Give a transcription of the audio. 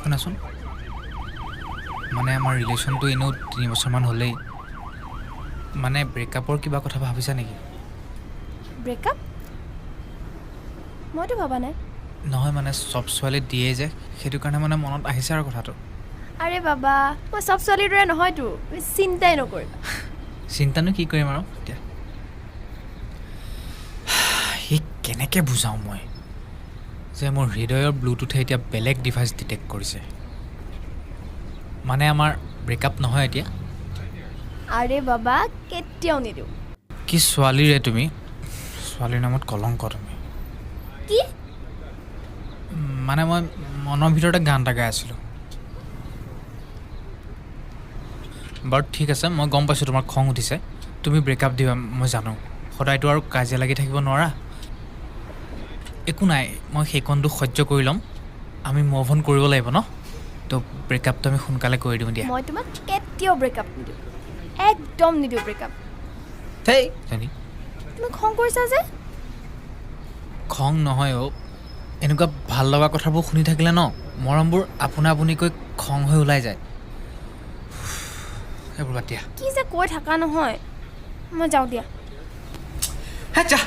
শুনাচোন মানে আমাৰ ৰিলেশ্যনটো এনেও 3 বছৰমান হ'লেই মানে ব্ৰেকআপৰ কিবা কথা ভাবিছা নেকি ব্ৰেকআপ মইতো ভাবা নাই নহয় মানে চব ছোৱালী দিয়ে যে সেইটো কাৰণে মানে মনত আহিছে আৰু কথাটো আৰে বাবা মই চব ছোৱালীৰ দৰে নহয়তো তুমি চিন্তাই নকৰিবা চিন্তানো কি কৰিম আৰু এতিয়া সি কেনেকৈ বুজাওঁ মই যে মোৰ হৃদয়ৰ ব্লুটুথে এতিয়া বেলেগ ডিভাইচ ডিটেক্ট কৰিছে মানে আমাৰ ব্ৰেকআপ নহয় এতিয়া আৰে বাবা কেতিয়াও নিদিওঁ কি ছোৱালীৰে তুমি ছোৱালীৰ নামত কলংক তুমি কি মানে মই মনৰ ভিতৰতে গান এটা গাই আছিলোঁ বাৰু ঠিক আছে মই গম পাইছোঁ তোমাৰ খং উঠিছে তুমি ব্ৰেকআপ দিবা মই জানো সদায়তো আৰু কাজিয়া লাগি থাকিব নোৱাৰা একো নাই মই সেইকণটো সহ্য কৰি ল'ম আমি মুভ অন কৰিব লাগিব ন তো ব্ৰেকআপটো আমি সোনকালে কৰি দিওঁ দিয়া মই তোমাক কেতিয়াও ব্ৰেকআপ নিদিওঁ একদম নিদিওঁ ব্ৰেকআপ সেই জানি তুমি খং কৰিছা যে খং নহয় অ' এনেকুৱা ভাল লগা কথাবোৰ শুনি থাকিলে ন মৰমবোৰ আপোনা আপুনিকৈ খং হৈ ওলাই যায় এইবোৰ বাদ দিয়া কি যে কৈ থাকা নহয় মই যাওঁ দিয়া হে যা